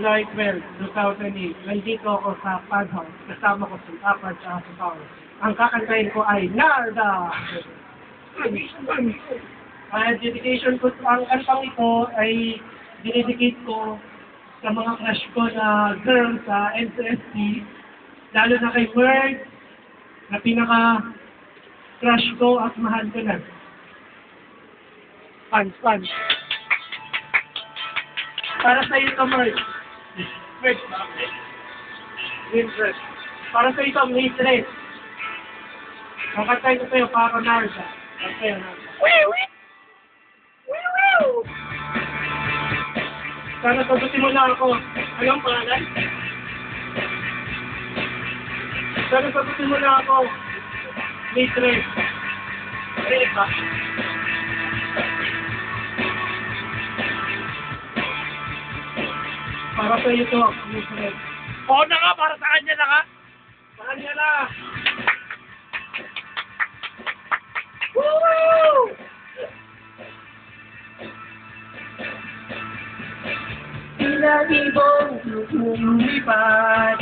July 12, 2008, nandito ako sa Pad House. Kasama ko si Papa at si Paul. Ang kakantayin ko ay Narda! Dedication ko, ang kantang ito ay dinedicate ko sa mga crush ko na girl sa NCST, lalo na kay Word, na pinaka-crush ko at mahal ko na. Fans. Para sa iyo ito, Merd. Windrest. Para sa ito, Mistress. Makantay ko sa'yo, para Narda. Okay, Narda. Sana sagutin mo na ako. Anong pangalan? Sana sagutin mo na ako. Mistress. Mistress ba? Para sa iyo to, Mistress. Oo na nga, para sa kanya na nga. Sa kanya na. Woo! Ilang ibong lumipad,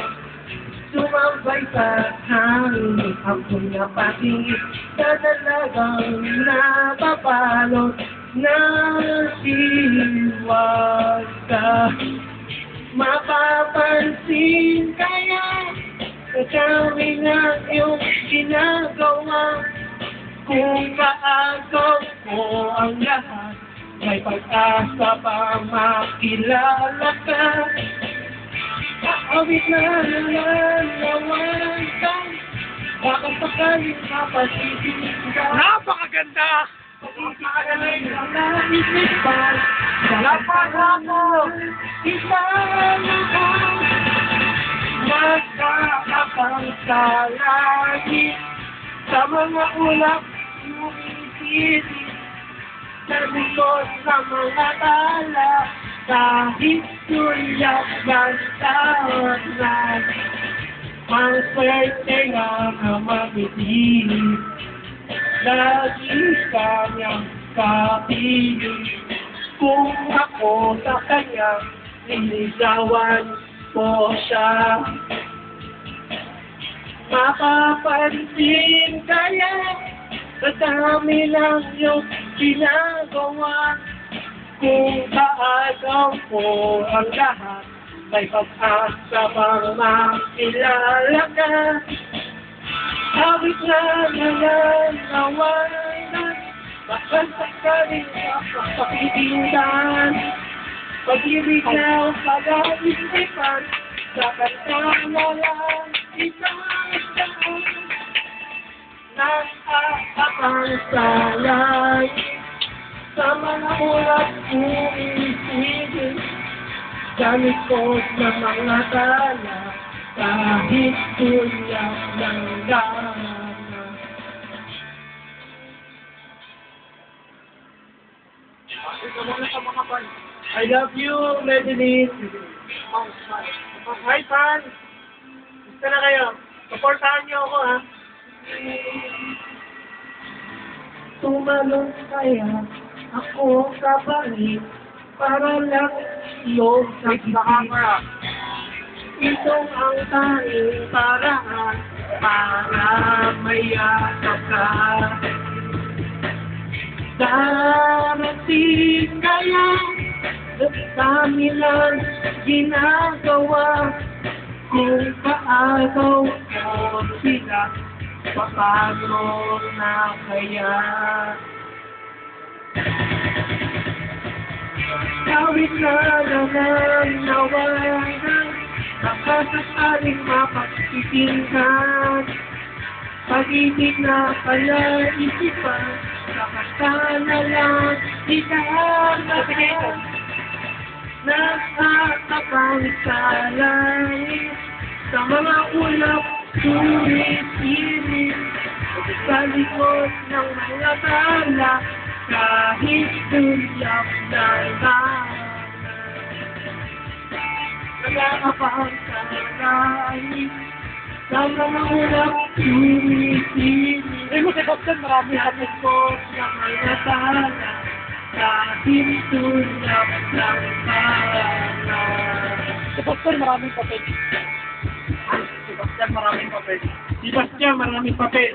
sumambay sa hangin, ako na pati sa dalagang napabalot na siwasa. Mapapansin kaya sa dami na iyong ginagawa, kung kaagaw ko ang lahat, may pag-asa pa makilala ka. Kaawit na nalalawan ka, baka sakaling mapasibig ka. Napakaganda! Pag-ibig na naisip pa, mo, isama ka, magkakapang sa langit, sa mga ulap, umisisip, sa likod ng mga tala, kahit tulad ng tawag na, ang swerte nga na mabibili, lagi kanyang kapiling, kung ako sa kanya, liligawan ko siya. Mapapansin kaya, sa dami lang yung ginagawa, kung kaagaw ko ang lahat, may pag-asa bang makilala ka. Awit na nalalawanan, baka sakaling kapapakipindan, pag-ibig na pag-aisipan, sa kanta na lang isang nakakapang sa langit, sa mga ulap umisibig, sa likod ng mga tala, kahit tulad ng gana. I love you, Medellin. Hi, fans! Gusto na kayo? Supportahan niyo ako, ha? Tumalong kaya ako kabalik para lang iyong sabihin. Ito ang tanging paraan para mayakap ka. Darating kaya dami lang ginagawa, kung kaagaw ko sila, paano na kaya? Kawit na nawanan, baka sakaling mapagtitingkan, pag-ibig na pala isipan, baka na lang ikakatakan, nakakapang sa langit, sa mga ulap sumisiri, sa likod ng mga tala, kahit tulap na nakakapang sa langit, sa mga ulap sumisiri, Marami sa likod ng mga tala, kahit tulap ng Si Boston, maraming papel. Si Bastian, maraming papel.